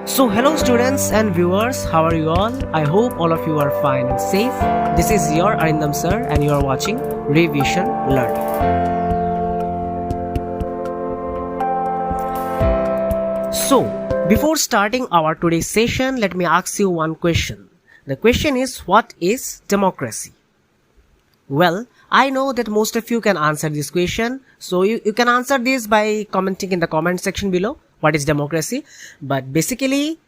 So hello students and viewers, how are you all? I hope all of you are fine and safe. This is your Arindam sir and you are watching Revision Learning. So before starting our today's session, let me ask you one question. The question is, what is democracy? Well, I know that most of you can answer this question. So you can answer this by commenting in the comment section below. What is democracy? But basically,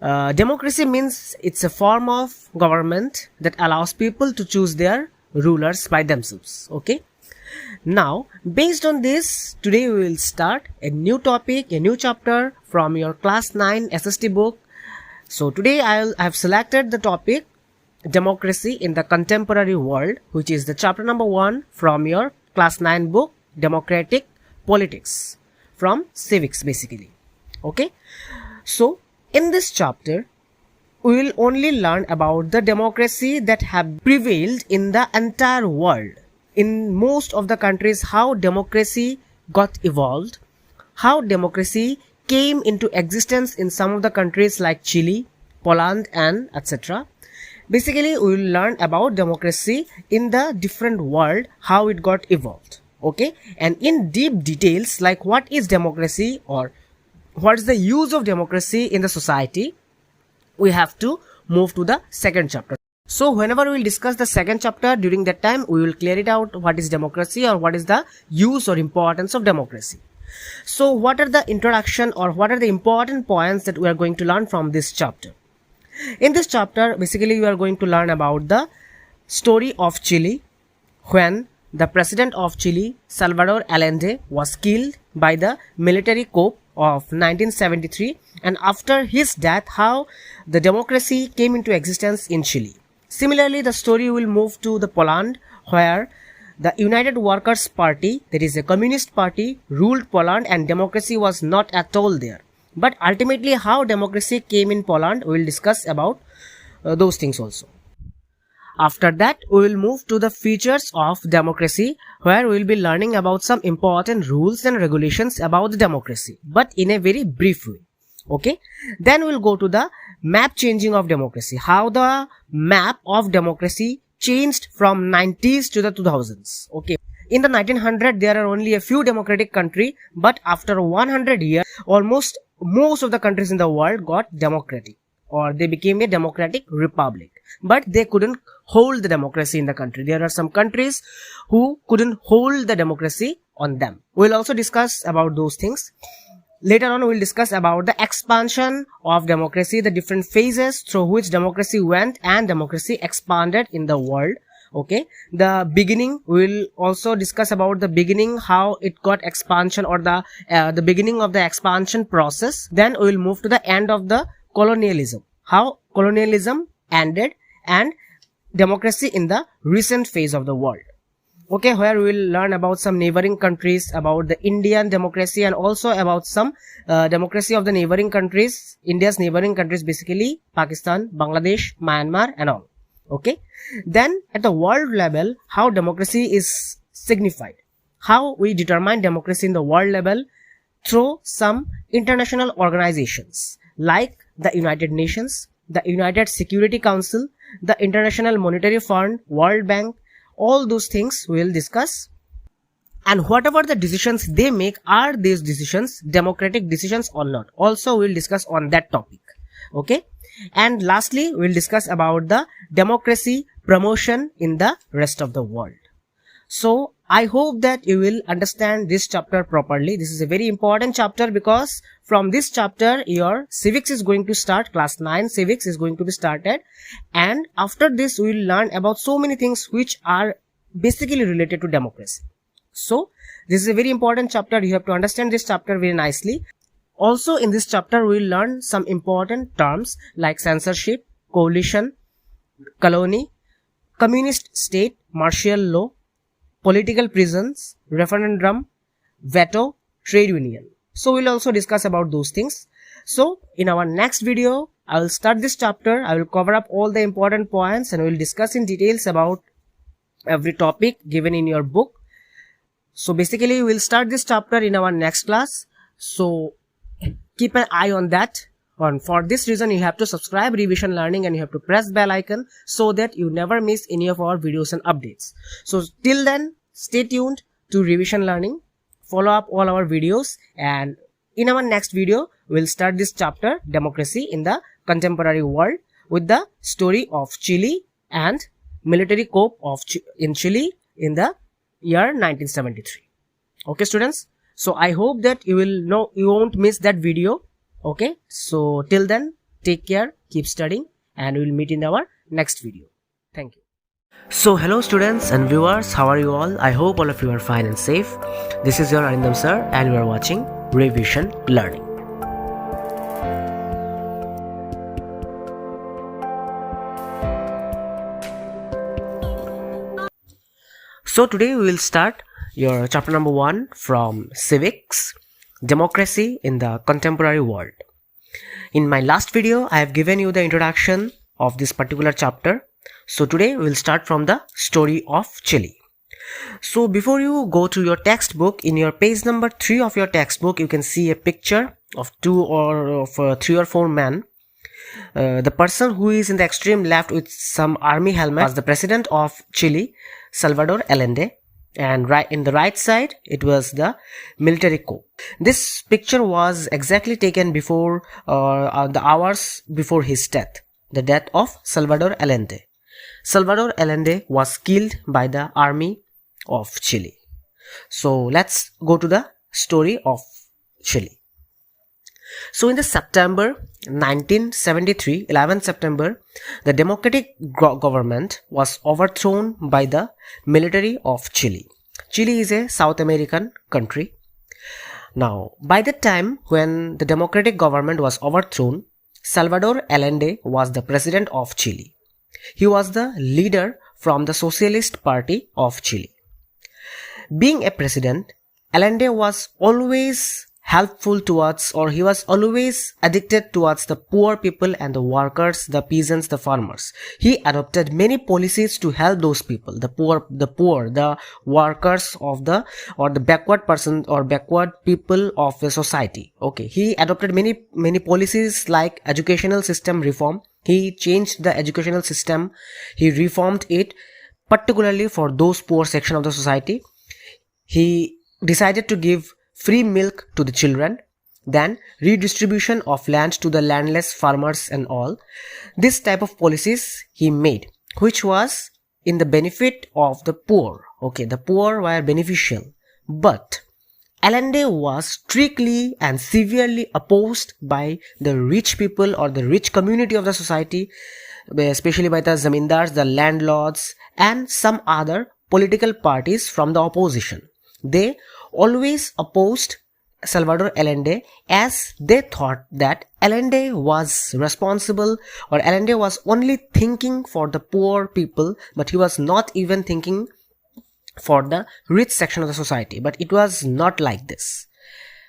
democracy means it's a form of government that allows people to choose their rulers by themselves. Okay. Now, based on this, today we will start a new topic, a new chapter from your class 9 SST book. So today I have selected the topic Democracy in the Contemporary World, which is the chapter number 1 from your class 9 book, Democratic Politics, from Civics basically. Okay. So in this chapter, we will only learn about the democracy that have prevailed in the entire world. In most of the countries, how democracy got evolved, how democracy came into existence in some of the countries like Chile, Poland and etc. Basically, we will learn about democracy in the different world, how it got evolved. Okay, and in deep details like what is democracy or what is the use of democracy in the society, we have to move to the second chapter. So whenever we will discuss the second chapter, during that time we will clear it out what is democracy or what is the use or importance of democracy. So what are the introduction or what are the important points that we are going to learn from this chapter? In this chapter, basically we are going to learn about the story of Chile when the president of Chile, Salvador Allende, was killed by the military coup of 1973, and after his death, how the democracy came into existence in Chile. Similarly, the story will move to the Poland, where the United Workers' Party, that is a communist party, ruled Poland and democracy was not at all there. But ultimately, how democracy came in Poland, we will discuss about those things also. After that, we will move to the features of democracy, where we will be learning about some important rules and regulations about the democracy, but in a very brief way. Okay. Then we will go to the map changing of democracy, how the map of democracy changed from 90s to the 2000s. Okay. In the 1900s, there are only a few democratic countries, but after 100 years, almost most of the countries in the world got democratic, or they became a democratic republic, but they couldn't hold the democracy in the country. There are some countries who couldn't hold the democracy on them. We'll also discuss about those things. Later on, we'll discuss about the expansion of democracy, the different phases through which democracy went and democracy expanded in the world. Okay, the beginning, we'll also discuss about the beginning, how it got expansion, or the beginning of the expansion process. Then we will move to the end of the colonialism, how colonialism ended, and democracy in the recent phase of the world. Okay, where we will learn about some neighboring countries, about the Indian democracy, and also about some democracy of the neighboring countries, India's neighboring countries, basically Pakistan, Bangladesh, Myanmar and all. Okay, then at the world level, how democracy is signified, how we determine democracy in the world level through some international organizations like the United Nations, the United Security Council, the International Monetary Fund, World Bank. All those things we will discuss, and whatever the decisions they make, are these decisions democratic decisions or not, also we will discuss on that topic. Okay, and lastly we will discuss about the democracy promotion in the rest of the world. So I hope that you will understand this chapter properly. This is a very important chapter because from this chapter your civics is going to start. Class 9 civics is going to be started, and after this we will learn about so many things which are basically related to democracy. So this is a very important chapter. You have to understand this chapter very nicely. Also in this chapter we will learn some important terms like censorship, coalition, colony, communist state, martial law, political prisons, referendum, veto, trade union. So we'll also discuss about those things. So in our next video, I will start this chapter. I will cover up all the important points and we will discuss in details about every topic given in your book. So basically we'll start this chapter in our next class. So keep an eye on that. And for this reason, you have to subscribe Revision Learning and you have to press bell icon so that you never miss any of our videos and updates. So till then, stay tuned to Revision Learning. Follow up all our videos, and in our next video, we'll start this chapter, Democracy in the Contemporary World, with the story of Chile and military coup in Chile in the year 1973. Okay, students. So I hope that you won't miss that video. Okay, so till then, take care, keep studying, and we will meet in our next video. Thank you. So hello students and viewers, how are you all? I hope all of you are fine and safe. This is your Arindam sir and you are watching Revision Learning. So today we will start your chapter number 1 from Civics, Democracy in the Contemporary World. In my last video, I have given you the introduction of this particular chapter. So today we will start from the story of Chile. So before you go to your textbook, in your page number 3 of your textbook, you can see a picture of 3 or 4 men. The person who is in the extreme left with some army helmet was the president of Chile, Salvador Allende. And in the right side, it was the military coup. This picture was exactly taken before the hours before his death, the death of Salvador Allende. Salvador Allende was killed by the army of Chile. So let's go to the story of Chile. So in the September 1973, 11 September, the democratic government was overthrown by the military of Chile. Chile is a South American country. Now, by the time when the democratic government was overthrown, Salvador Allende was the president of Chile. He was the leader from the Socialist Party of Chile. Being a president, Allende was always helpful towards, or he was always addicted towards the poor people and the workers, the peasants, the farmers. He adopted many policies to help those people, the workers of the backward person or backward people of the society. Okay, he adopted many policies like educational system reform. He changed the educational system. He reformed it, particularly for those poor section of the society. He decided to give free milk to the children, then redistribution of land to the landless farmers and all. This type of policies he made, which was in the benefit of the poor. Okay, the poor were beneficial. But Allende was strictly and severely opposed by the rich people or the rich community of the society, especially by the zamindars, the landlords, and some other political parties from the opposition. They always opposed Salvador Allende as they thought that Allende was responsible, or Allende was only thinking for the poor people, but he was not even thinking for the rich section of the society. But it was not like this.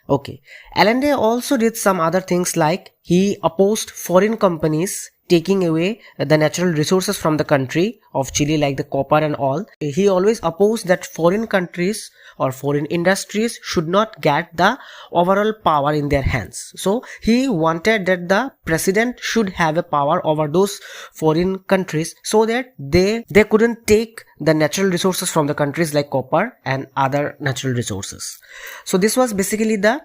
Okay, Allende also did some other things, like he opposed foreign companies taking away the natural resources from the country of Chile, like the copper and all. He always opposed that foreign countries or foreign industries should not get the overall power in their hands. So he wanted that the president should have a power over those foreign countries so that they couldn't take the natural resources from the countries like copper and other natural resources. So this was basically the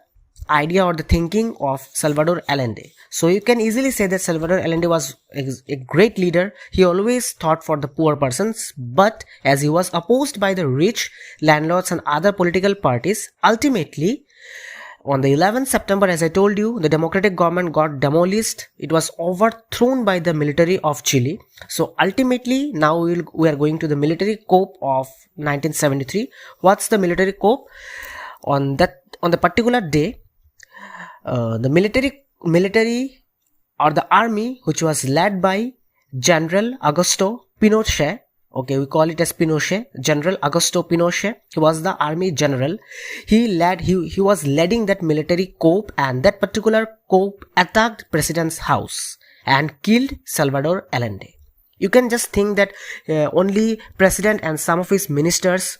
idea or the thinking of Salvador Allende. So you can easily say that Salvador Allende was a great leader. He always thought for the poor persons, but as he was opposed by the rich, landlords and other political parties, ultimately on the 11th September, as I told you, the democratic government got demolished. It was overthrown by the military of Chile. So ultimately, now we are going to the military coup of 1973. What's the military coup? On the particular day, the military or the army, which was led by General Augusto Pinochet, okay, we call it as Pinochet, General Augusto Pinochet, he was the army general. He was leading that military coup, and that particular coup attacked president's house and killed Salvador Allende. You can just think that only president and some of his ministers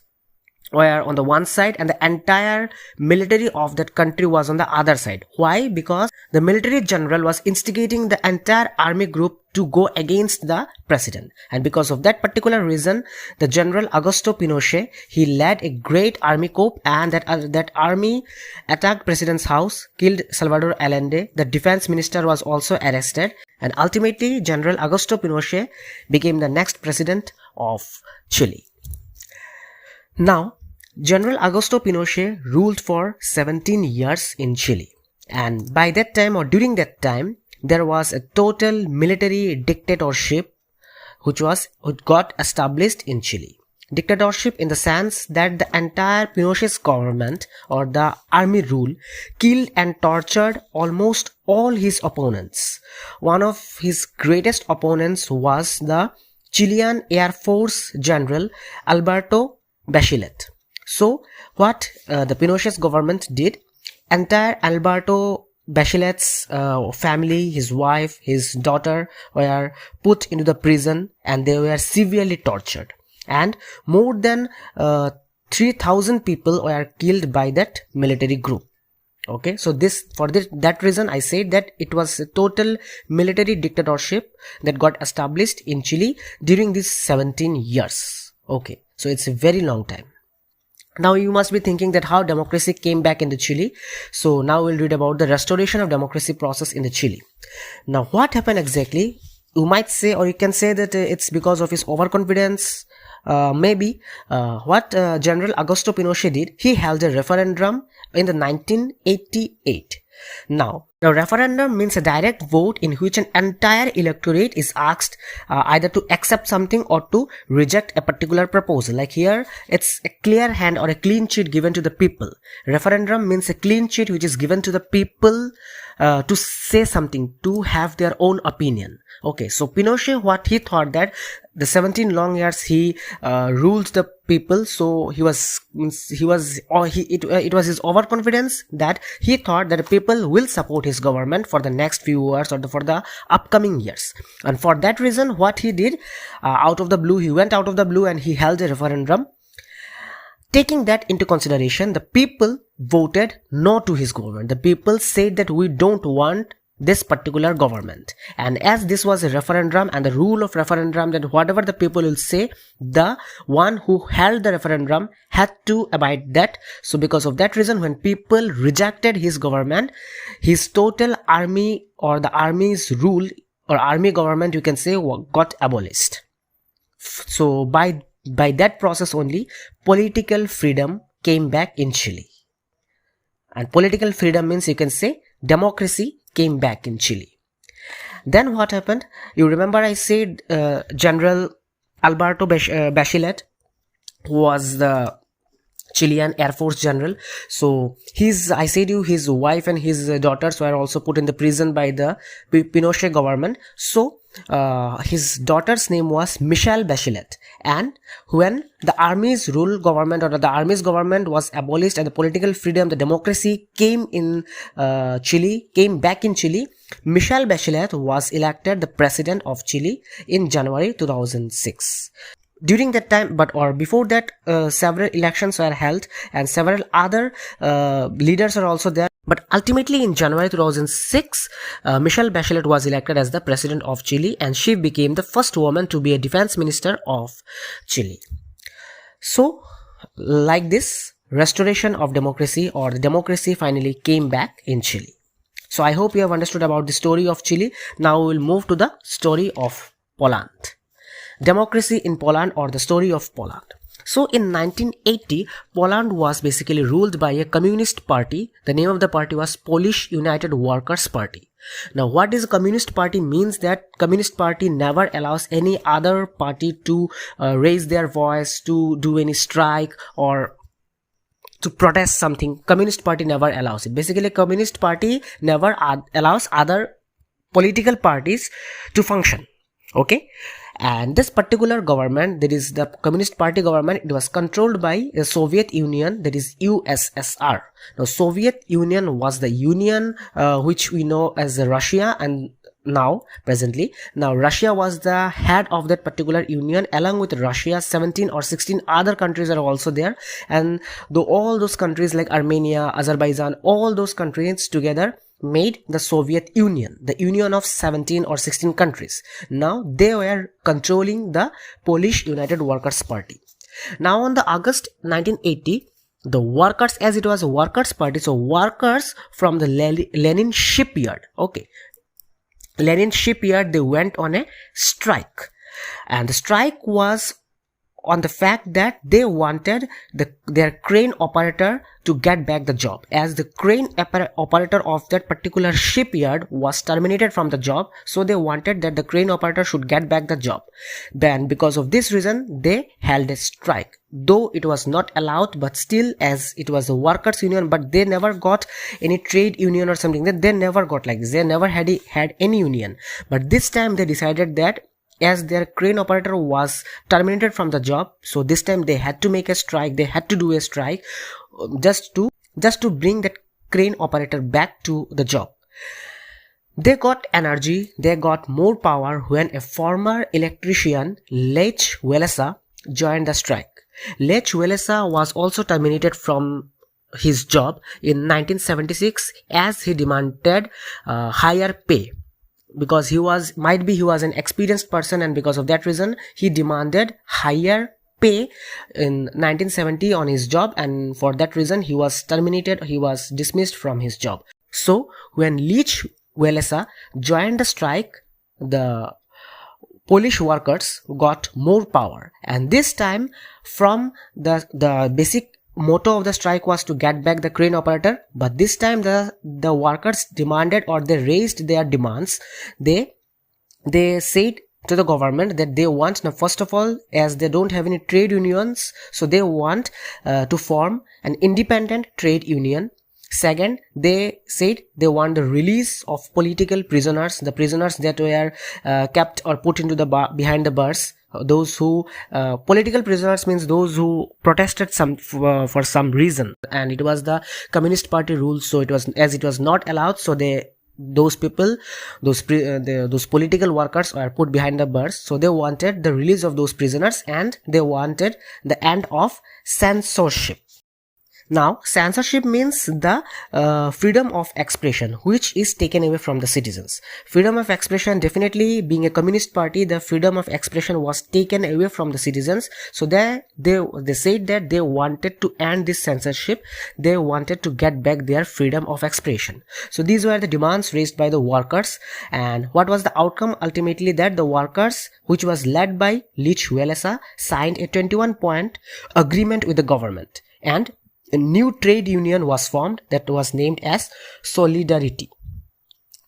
were on the one side and the entire military of that country was on the other side. Why? Because the military general was instigating the entire army group to go against the president, and because of that particular reason, the general Augusto Pinochet, he led a great army coup, and that army attacked president's house, killed Salvador Allende. The defense minister was also arrested, and ultimately General Augusto Pinochet became the next president of Chile. Now, General Augusto Pinochet ruled for 17 years in Chile, and by that time, or during that time, there was a total military dictatorship which got established in Chile. Dictatorship in the sense that the entire Pinochet's government or the army rule killed and tortured almost all his opponents. One of his greatest opponents was the Chilean Air Force General Alberto Bachelet. So what the Pinochet's government did, entire Alberto Bachelet's family, his wife, his daughter were put into the prison and they were severely tortured, and more than 3,000 people were killed by that military group. Okay, so that reason I said that it was a total military dictatorship that got established in Chile during these 17 years. Okay, so it's a very long time. Now you must be thinking that how democracy came back into Chile. So now we'll read about the restoration of democracy process in the Chile. Now what happened exactly? You might say, or you can say that it's because of his overconfidence. Maybe what General Augusto Pinochet did, he held a referendum in the 1988. Now, the referendum means a direct vote in which an entire electorate is asked either to accept something or to reject a particular proposal. Like here, it's a clear hand or a clean sheet given to the people. Referendum means a clean sheet which is given to the people to say something, to have their own opinion. Okay, so Pinochet, what he thought that the 17 long years he ruled the people, so it was his overconfidence that he thought that the people will support his government for the next few years or for the upcoming years. And for that reason, what he did, out of the blue, he went out of the blue and he held a referendum. Taking that into consideration, the people voted no to his government. The people said that we don't want this particular government, and as this was a referendum and the rule of referendum, that whatever the people will say, the one who held the referendum had to abide that. So because of that reason, when people rejected his government, his total army or the army's rule or army government, you can say, got abolished. So by that process only, political freedom came back in Chile, and political freedom means, you can say, democracy came back in Chile. Then what happened? You remember I said General Alberto Bachelet was the Chilean Air Force General. So I said his wife and his daughters were also put in the prison by the Pinochet government. So his daughter's name was Michelle Bachelet, and when the army's rule government or the army's government was abolished and the political freedom, the democracy came back in Chile, Michelle Bachelet was elected the president of Chile in January 2006. During that time, before that, several elections were held and several other leaders are also there. But ultimately in January 2006, Michelle Bachelet was elected as the president of Chile, and she became the first woman to be a defense minister of Chile. So, like this, restoration of democracy or the democracy finally came back in Chile. So I hope you have understood about the story of Chile. Now we will move to the story of Poland. Democracy in Poland or the story of Poland. So in 1980, Poland was basically ruled by a communist party. The name of the party was Polish United Workers' Party. Now what is a communist party means that communist party never allows any other party to raise their voice, to do any strike or to protest something. Communist party never allows it. Basically, communist party never allows other political parties to function. Okay. And this particular government, that is the Communist Party government, it was controlled by the Soviet Union, that is USSR. Now Soviet Union was the union which we know as Russia, and now presently. Now Russia was the head of that particular union. Along with Russia, 17 or 16 other countries are also there, and though all those countries like Armenia, Azerbaijan, all those countries together made the Soviet Union, the union of 17 or 16 countries. Now they were controlling the Polish United Workers Party. Now on the August 1980, the workers, as it was a workers party, so workers from the Lenin shipyard, okay, Lenin shipyard, they went on a strike, and the strike was on the fact that they wanted their crane operator to get back the job, as the crane operator of that particular shipyard was terminated from the job. So they wanted that the crane operator should get back the job. Then because of this reason, they held a strike, though it was not allowed, but still, as it was a workers union, but they never got any trade union or something. They never got like this. They never had any union. But this time they decided that as their crane operator was terminated from the job, so this time they had to make a strike. They had to do a strike just to bring that crane operator back to the job. They got energy, they got more power when a former electrician, Lech Walesa, joined the strike. Lech Walesa was also terminated from his job in 1976 as he demanded higher pay, because he was an experienced person, and because of that reason he demanded higher pay in 1970 on his job, and for that reason he was terminated, he was dismissed from his job. So when Lech Walesa joined the strike, the Polish workers got more power, and this time from the basic motto of the strike was to get back the crane operator, but this time the workers demanded, or they raised their demands. They said to the government that they want, now first of all, as they don't have any trade unions, so they want to form an independent trade union. Second, they said they want the release of political prisoners, the prisoners that were kept or put into the behind the bars. Those who political prisoners means those who protested for some reason, and it was the Communist Party rules, so it was not allowed, so those political workers were put behind the bars. So they wanted the release of those prisoners, and they wanted the end of censorship. Now, censorship means the freedom of expression, which is taken away from the citizens. Freedom of expression, definitely being a communist party, the freedom of expression was taken away from the citizens. So they said that they wanted to end this censorship. They wanted to get back their freedom of expression. So these were the demands raised by the workers. And what was the outcome? Ultimately, that the workers, which was led by Lech Walesa, signed a 21-point agreement with the government, and a new trade union was formed that was named as Solidarity.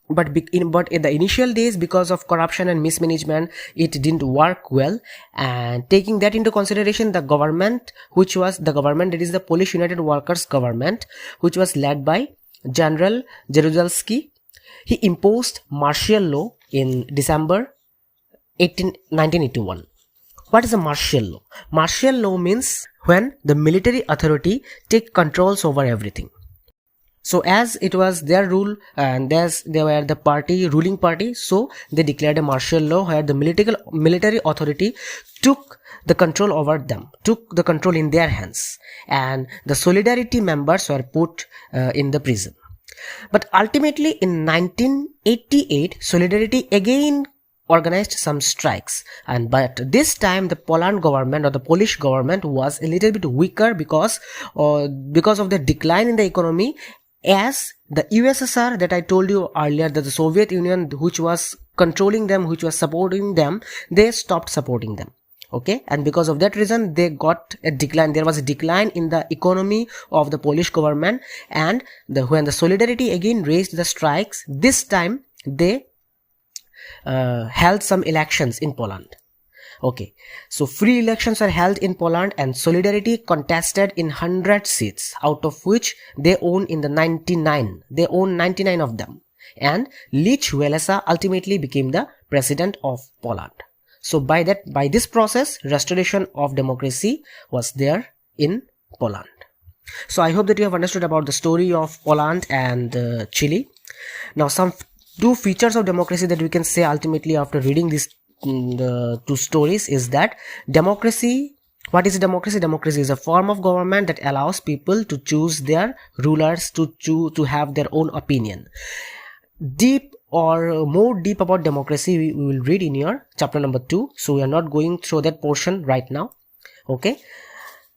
But in the initial days, because of corruption and mismanagement, it didn't work well. And taking that into consideration, the government that is the Polish United Workers government, which was led by General Jaruzelski, he imposed martial law in December 1981. What is a martial law? Martial law means when the military authority take controls over everything. So as it was their rule, and they were the ruling party, so they declared a martial law where the military authority took the control over them, took the control in their hands, and the Solidarity members were put in the prison. But ultimately in 1988, Solidarity again organized some strikes, but this time the Poland government, or the Polish government, was a little bit weaker because of the decline in the economy, as the USSR that I told you earlier, that the Soviet Union, which was controlling them, which was supporting them, they stopped supporting them. Okay, and because of that reason they got a decline. There was a decline in the economy of the Polish government, and when the Solidarity again raised the strikes, this time they held some elections in Poland. Okay, so free elections are held in Poland, and Solidarity contested in 100 seats, out of which they own in the 99. They own 99 of them, and Lech Walesa ultimately became the president of Poland. So by this process, restoration of democracy was there in Poland. So I hope that you have understood about the story of Poland and Chile. Now some two features of democracy that we can say ultimately after reading these the two stories is that democracy. What is democracy? Democracy is a form of government that allows people to choose their rulers, to have their own opinion. Deep or more deep about democracy we will read in your chapter number 2, so we are not going through that portion right now. Okay,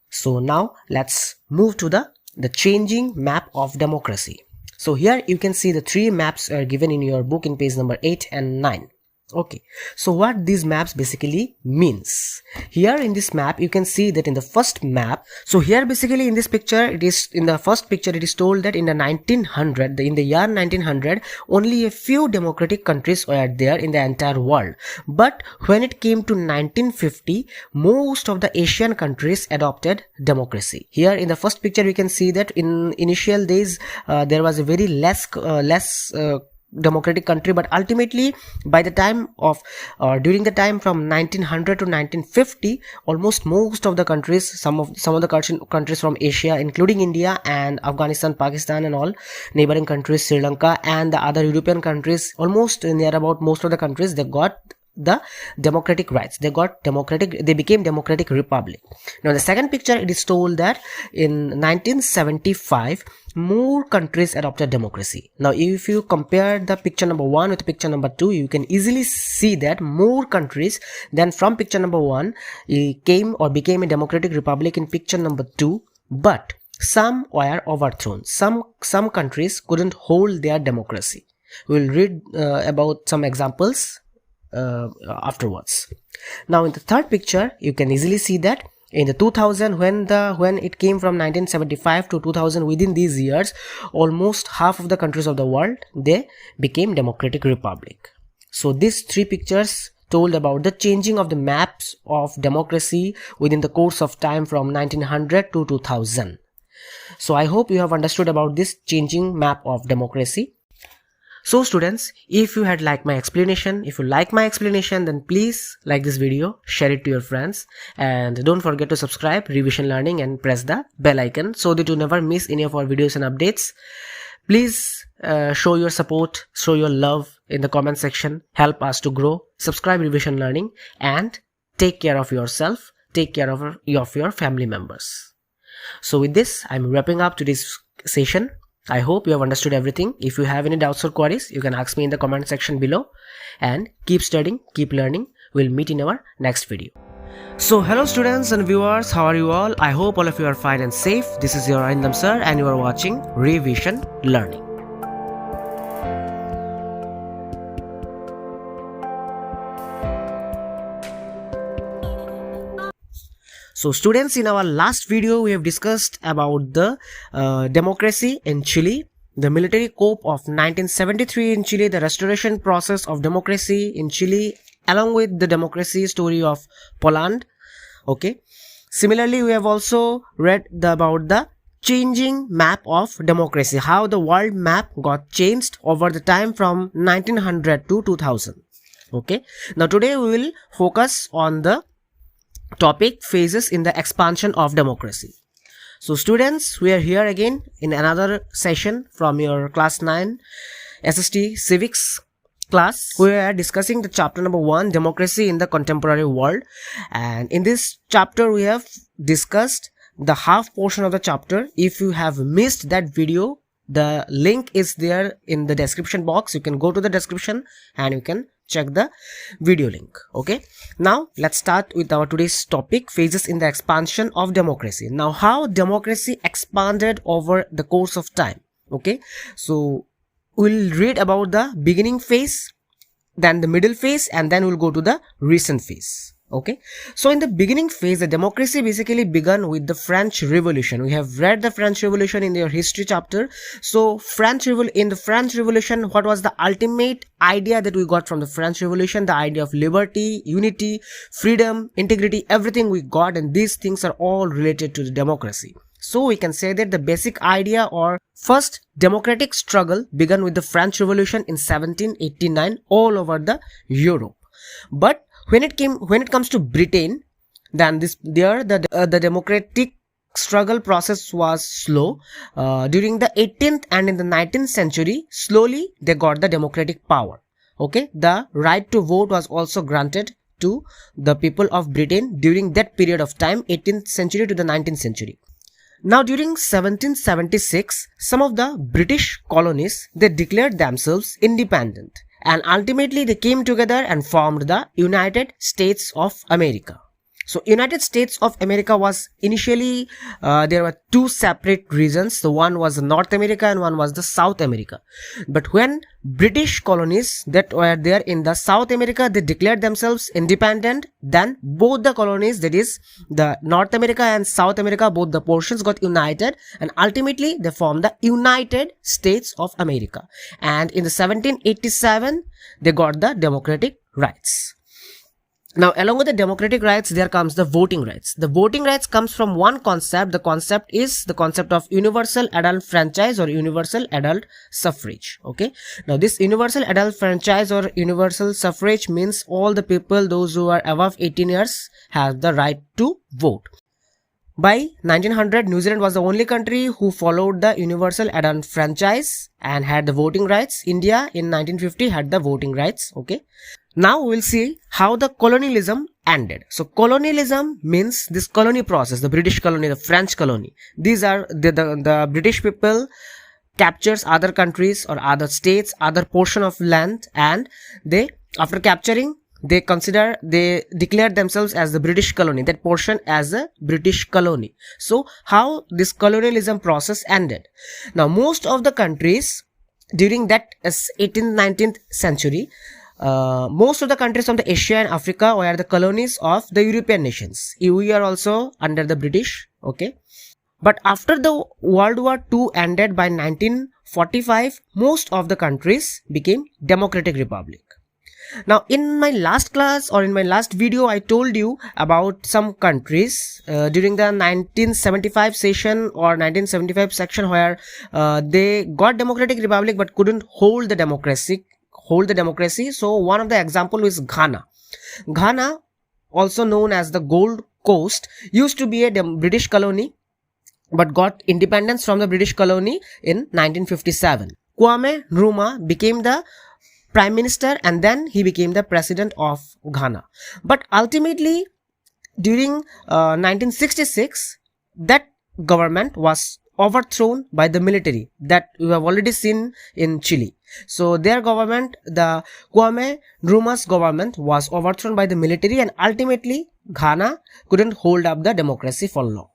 so now let's move to the changing map of democracy. So here you can see the three maps are given in your book in page number 8 and 9. Okay, so what these maps basically means, here in this map you can see that in the first map, so here basically in this picture, it is in the first picture it is told that in the 1900, in the year 1900, only a few democratic countries were there in the entire world. But when it came to 1950, most of the Asian countries adopted democracy. Here in the first picture we can see that in initial days there was a very less democratic country, but ultimately by the time of during the time from 1900 to 1950, almost most of the countries, some of the countries from Asia, including India and Afghanistan, Pakistan and all neighboring countries, Sri Lanka and the other European countries, almost near about most of the countries, they got the democratic rights, they became democratic republic. Now the second picture, it is told that in 1975 more countries adopted democracy. Now if you compare the picture number 1 with picture number 2, you can easily see that more countries than from picture number 1 became a democratic republic in picture number 2, but some were overthrown. Some countries couldn't hold their democracy. We'll read about some examples afterwards. Now in the third picture you can easily see that in the 2000, when it came from 1975 to 2000, within these years almost half of the countries of the world, they became democratic republic. So these three pictures told about the changing of the maps of democracy within the course of time from 1900 to 2000. So I hope you have understood about this changing map of democracy. So students, if you had liked my explanation, then please like this video, share it to your friends, and don't forget to subscribe Revision Learning and press the bell icon so that you never miss any of our videos and updates. Please show your support, show your love in the comment section, help us to grow. Subscribe Revision Learning and take care of yourself, take care of your family members. So with this, I'm wrapping up today's session. I hope you have understood everything. If you have any doubts or queries, you can ask me in the comment section below. And keep studying, keep learning. We'll meet in our next video. So hello students and viewers, how are you all? I hope all of you are fine and safe. This is your Arindam sir and you are watching Revision Learning. So students, in our last video we have discussed about the democracy in Chile, the military coup of 1973 in Chile, the restoration process of democracy in Chile, along with the democracy story of Poland. Okay. Similarly, we have also read about the changing map of democracy, how the world map got changed over the time from 1900 to 2000. Okay. Now today we will focus on the topic phases in the expansion of democracy. So students, we are here again in another session from your class 9 SST Civics class. We are discussing the chapter number 1, democracy in the contemporary world, and in this chapter we have discussed the half portion of the chapter. If you have missed that video, the link is there in the description box. You can go to the description and you can check the video link. Okay, now let's start with our today's topic, phases in the expansion of democracy. Now how democracy expanded over the course of time. Okay, so we'll read about the beginning phase, then the middle phase, and then we'll go to the recent phase. Okay, so in the beginning phase, the democracy basically began with the French Revolution. We have read the French Revolution in your history chapter. So in the French Revolution, what was the ultimate idea that we got from the French Revolution? The idea of liberty, unity, freedom, integrity, everything we got, and these things are all related to the democracy. So we can say that the basic idea or first democratic struggle began with the French Revolution in 1789 all over the Europe. But when it comes to Britain, then the democratic struggle process was slow. During the 18th and in the 19th century, slowly they got the democratic power. Okay, the right to vote was also granted to the people of Britain during that period of time, 18th century to the 19th century. Now during 1776, some of the British colonies, they declared themselves independent, and ultimately they came together and formed the United States of America. So United States of America was initially, there were two separate regions. The one was North America and one was the South America. But when British colonies that were there in the South America, they declared themselves independent, then both the colonies, that is the North America and South America, both the portions got united, and ultimately they formed the United States of America. And in the 1787, they got the democratic rights. Now, along with the democratic rights, there comes the voting rights. The voting rights comes from one concept. The concept is the concept of universal adult franchise or universal adult suffrage. Okay. Now, this universal adult franchise or universal suffrage means all the people, those who are above 18 years, have the right to vote. By 1900, New Zealand was the only country who followed the universal adult franchise and had the voting rights. India in 1950 had the voting rights. Okay. Now we'll see how the colonialism ended. So colonialism means this colony process, the British colony, the French colony. These are the British people captures other countries or other states, other portion of land, and they, after capturing, they declared themselves as the British colony, that portion as a British colony. So how this colonialism process ended? Now most of the countries during that 18th, 19th century, most of the countries from the Asia and Africa were the colonies of the European nations. We are also under the British. Okay. But after the World War II ended by 1945, most of the countries became democratic republic. Now in my last class or in my last video, I told you about some countries during the 1975 session or 1975 section where they got democratic republic but couldn't hold the democracy. So one of the example is Ghana. Ghana, also known as the Gold Coast, used to be a British colony but got independence from the British colony in 1957. Kwame Nkrumah became the prime minister and then he became the president of Ghana. But ultimately during 1966, that government was overthrown by the military that we have already seen in Chile. So their government, the Kwame Nkrumah's government, was overthrown by the military, and ultimately Ghana couldn't hold up the democracy for long.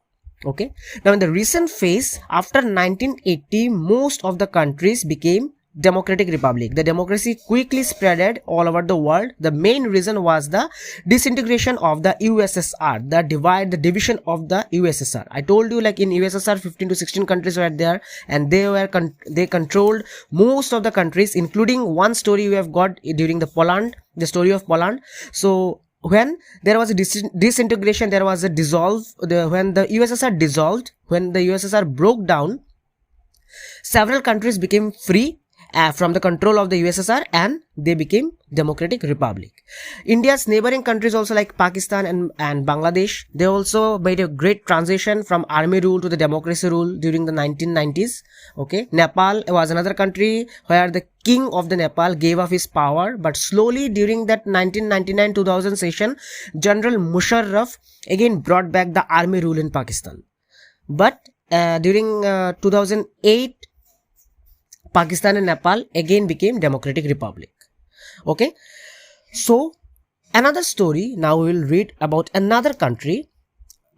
Okay. Now in the recent phase, after 1980, most of the countries became democratic republic. The democracy quickly spreaded all over the world. The main reason was the disintegration of the USSR, the division of the USSR. I told you, like in USSR 15 to 16 countries were there, and they controlled most of the countries, including one story we have got during the story of Poland. So when there was a disintegration, there was a when the USSR dissolved, when the USSR broke down, several countries became free from the control of the USSR and they became democratic republic. India's neighboring countries also, like Pakistan and Bangladesh, they also made a great transition from army rule to the democracy rule during the 1990s. Okay, Nepal was another country where the king of the Nepal gave up his power, but slowly during that 1999-2000 session, General Musharraf again brought back the army rule in Pakistan. But during 2008, Pakistan and Nepal again became democratic republic. Okay. So another story, now we will read about another country.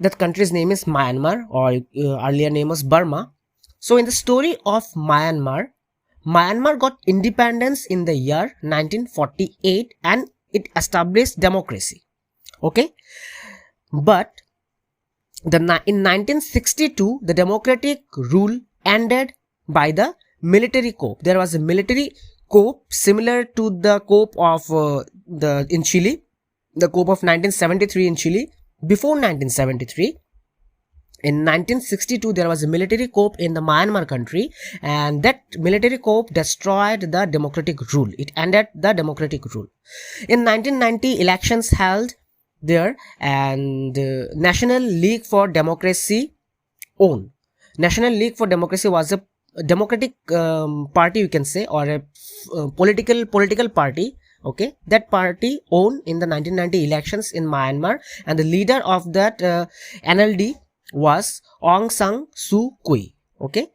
That country's name is Myanmar, or earlier name was Burma. So in the story of Myanmar got independence in the year 1948 and it established democracy. Okay. But in 1962, the democratic rule ended by the military coup. There was a military coup similar to the coup of in Chile, the coup of 1973 in Chile. Before 1973, in 1962, there was a military coup in the Myanmar country, and that military coup destroyed the democratic rule. It ended the democratic rule. In 1990, elections held there, and National League for Democracy own. National League for Democracy was a democratic party, you can say, or a political party. Okay, that party won in the 1990 elections in Myanmar, and the leader of that NLD was Aung San Suu Kyi. Okay,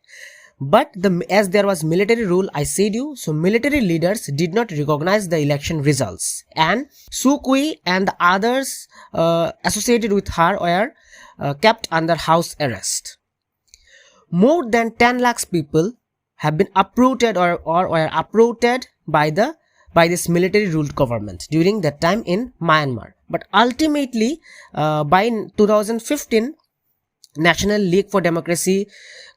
but as there was military rule, I said you, so military leaders did not recognize the election results, and Suu Kyi and the others associated with her were kept under house arrest. More than 10 lakhs people have been uprooted or were uprooted by this military ruled government during that time in Myanmar. But ultimately, by 2015, National League for Democracy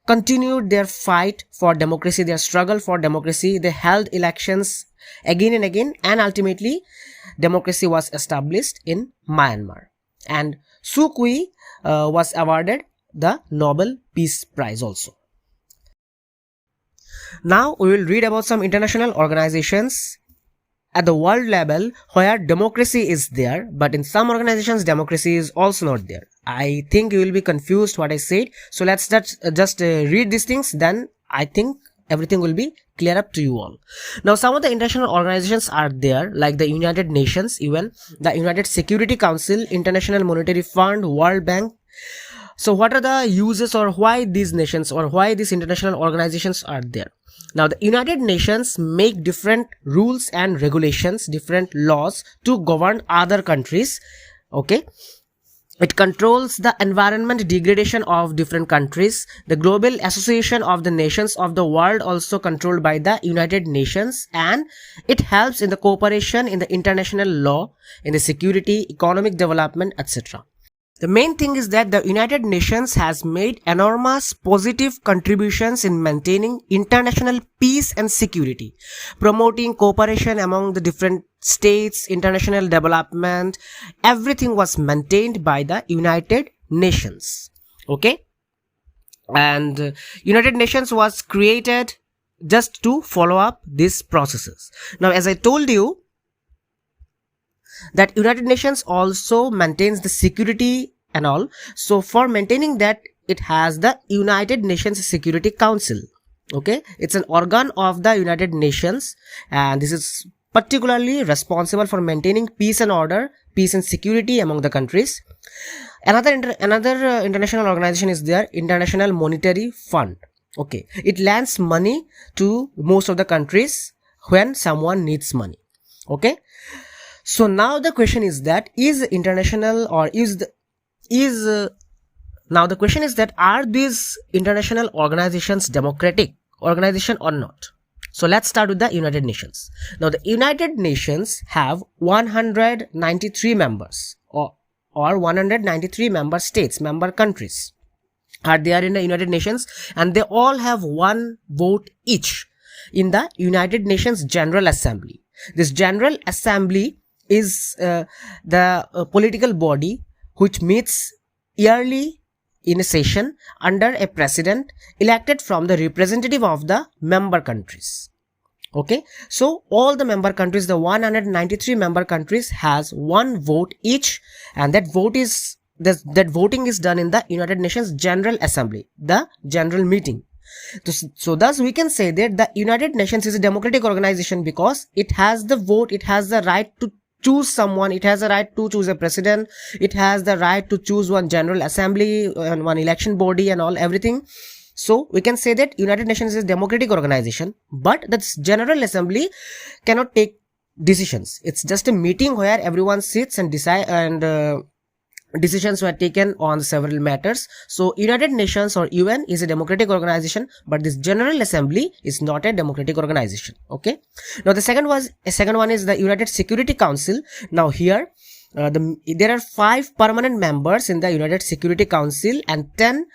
continued their fight for democracy, their struggle for democracy. They held elections again and again, and ultimately democracy was established in Myanmar. And Suu Kyi was awarded the Nobel Peace Prize also. Now we will read about some international organizations at the world level where democracy is there, but in some organizations democracy is also not there. I think you will be confused what I said, so let's just read these things, then I think everything will be clear up to you all. Now some of the international organizations are there, like the United Nations, UN, the United Security Council, International Monetary Fund, World Bank. So what are the uses, or why these nations or why these international organizations are there? Now the United Nations make different rules and regulations, different laws to govern other countries. Okay, it controls the environment degradation of different countries. The Global Association of the Nations of the World also controlled by the United Nations, and it helps in the cooperation in the international law, in the security, economic development, etc. The main thing is that the United Nations has made enormous positive contributions in maintaining international peace and security, promoting cooperation among the different states, international development. Everything was maintained by the United Nations. Okay, and United Nations was created just to follow up these processes. Now, as I told you, that United Nations also maintains the security and all. So for maintaining that, it has the United Nations Security Council. Okay, it's an organ of the United Nations, and this is particularly responsible for maintaining peace and order, peace and security among the countries. Another international organization is there, International Monetary Fund. Okay, it lends money to most of the countries when someone needs money. Okay, so now the question is that now the question is that are these international organizations democratic organization or not? So let's start with the United Nations. Now the United Nations have 193 members or 193 member states, member countries are there in the United Nations, and they all have one vote each in the United Nations General Assembly. This General Assembly is the political body which meets yearly in a session under a president elected from the representative of the member countries. Okay, so all the member countries, the 193 member countries, has one vote each, and that voting is done in the United Nations General Assembly, the general meeting. So thus we can say that the United Nations is a democratic organization because it has the vote, it has the right to choose someone, it has the right to choose a president, it has the right to choose one general assembly and one election body and all everything. So we can say that United Nations is a democratic organization, but that General Assembly cannot take decisions. It's just a meeting where everyone sits and decide, and decisions were taken on several matters. So United Nations or UN is a democratic organization, but this General Assembly is not a democratic organization. Okay. Now the second one is the United Security Council. Now here there are 5 permanent members in the United Security Council and 10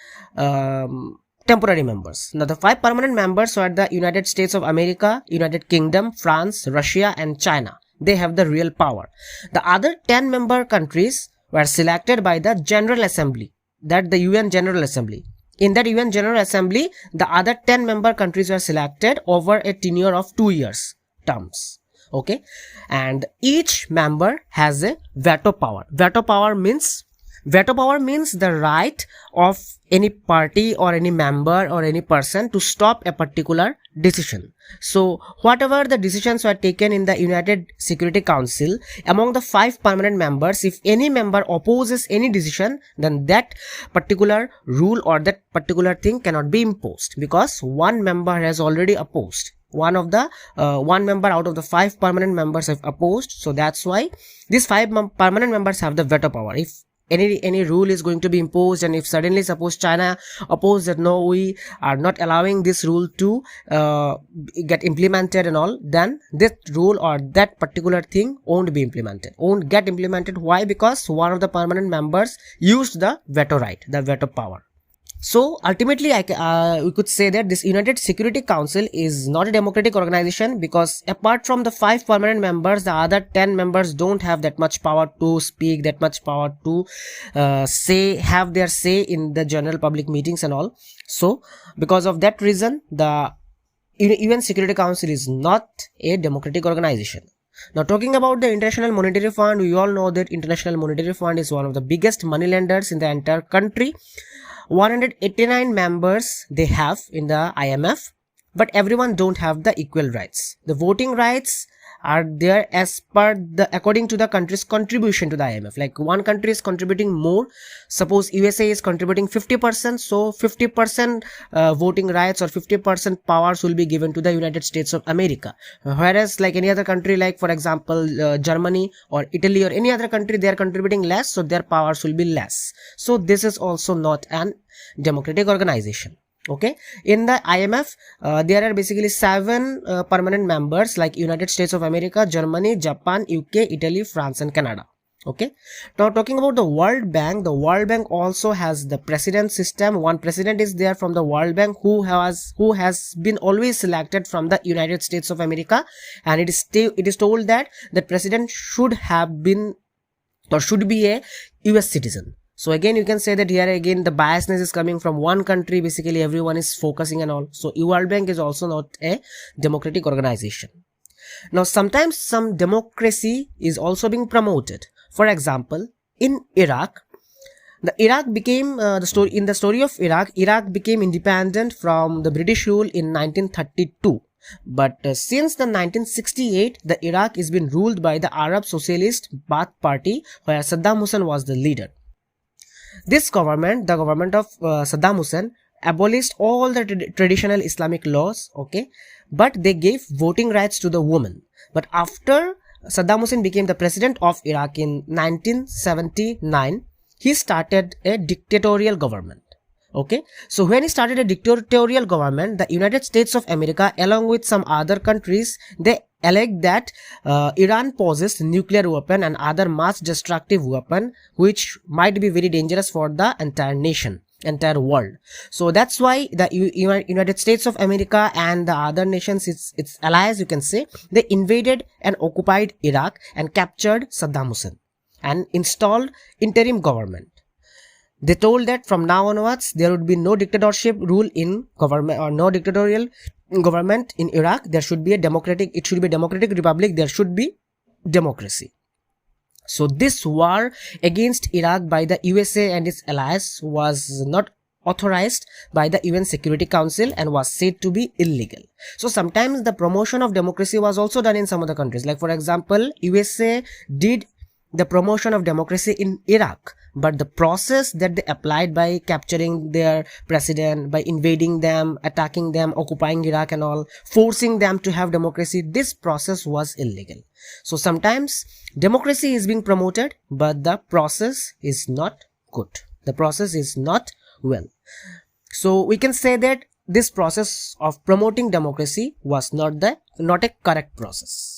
temporary members. Now the 5 permanent members are the United States of America, United Kingdom, France, Russia and China. They have the real power. The other 10 member countries were selected by the General Assembly, that the UN General Assembly. In that UN General Assembly, the other 10 member countries were selected over a tenure of 2 years terms. Okay, and each member has a veto power. Veto power means Veto power means the right of any party or any member or any person to stop a particular decision. So whatever the decisions were taken in the United Security Council, among the 5 permanent members, if any member opposes any decision, then that particular rule or that particular thing cannot be imposed, because one member has already opposed. One member out of the 5 permanent members have opposed. So that's why these 5 permanent members have the veto power. If any rule is going to be imposed, and if suddenly suppose China oppose that no, we are not allowing this rule to get implemented and all, then that rule or that particular thing won't get implemented. Why? Because one of the permanent members used the veto right, the veto power. So ultimately, we could say that this United Security Council is not a democratic organization, because apart from the 5 permanent members, the other 10 members don't have that much power to speak, that much power to have their say in the general public meetings and all. So because of that reason, the UN Security Council is not a democratic organization. Now, talking about the International Monetary Fund, we all know that International Monetary Fund is one of the biggest money lenders in the entire country. 189 members they have in the IMF, but everyone don't have the equal rights. The voting rights are there as per according to the country's contribution to the IMF. Like one country is contributing more, suppose USA is contributing 50%, so 50% voting rights or 50% powers will be given to the United States of America. Whereas like any other country, like for example Germany or Italy or any other country, they are contributing less, so their powers will be less. So this is also not an democratic organization. Okay, in the IMF there are basically 7 permanent members, like United States of America, Germany, Japan, UK, Italy, France and Canada. Okay, now talking about the World Bank also has the president system. One president is there from the World Bank who has been always selected from the United States of America, and it is told that the president should have been or should be a US citizen. So again, you can say that here again the biasness is coming from one country, basically everyone is focusing and all. So World Bank is also not a democratic organization. Now sometimes some democracy is also being promoted. For example, in Iraq, Iraq became in the story of Iraq became independent from the British rule in 1932. But since the 1968, the Iraq has been ruled by the Arab Socialist Ba'ath Party, where Saddam Hussein was the leader. This government, the government of Saddam Hussein, abolished all the traditional Islamic laws, okay, but they gave voting rights to the women. But after Saddam Hussein became the president of Iraq in 1979, he started a dictatorial government. Okay, so when he started a dictatorial government, the United States of America, along with some other countries, they alleged that Iran possessed nuclear weapon and other mass destructive weapon, which might be very dangerous for the entire world. So that's why the United States of America and the other nations, its allies, you can say, they invaded and occupied Iraq and captured Saddam Hussein and installed interim government. They told that from now onwards there would be no dictatorship rule in government or no dictatorial government in Iraq. There should be it should be a democratic republic. There should be democracy. So this war against Iraq by the USA and its allies was not authorized by the UN Security Council and was said to be illegal. So sometimes the promotion of democracy was also done in some other countries. Like for example, USA did the promotion of democracy in Iraq, but the process that they applied by capturing their president, by invading them, attacking them, occupying Iraq and all, forcing them to have democracy, this process was illegal. So sometimes democracy is being promoted, but the process is not good. The process is not well. So we can say that this process of promoting democracy was not a correct process.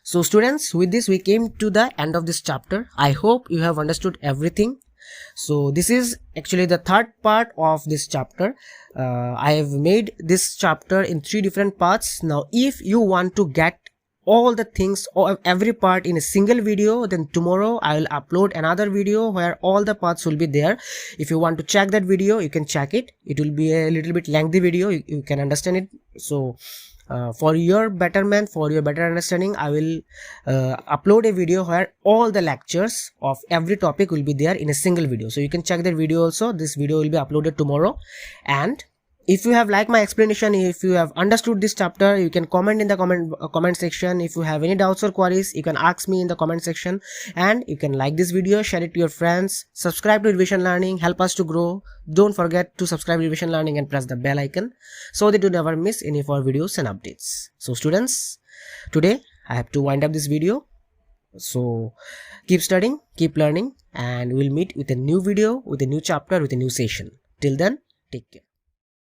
So students, with this we came to the end of this chapter. I hope you have understood everything. So this is actually the third part of this chapter. I have made this chapter in 3 different parts. Now if you want to get all the things or every part in a single video, then tomorrow I will upload another video where all the parts will be there. If you want to check that video, you can check it. It will be a little bit lengthy video, you can understand it. So for your betterment, for your better understanding, I will upload a video where all the lectures of every topic will be there in a single video, so you can check that video also. This video will be uploaded tomorrow. And if you have liked my explanation, if you have understood this chapter, you can comment in the comment section. If you have any doubts or queries, you can ask me in the comment section. And you can like this video, share it to your friends, subscribe to Revision Learning, help us to grow. Don't forget to subscribe to Revision Learning and press the bell icon so that you never miss any of our videos and updates. So students, today I have to wind up this video. So keep studying, keep learning, and we'll meet with a new video, with a new chapter, with a new session. Till then, take care.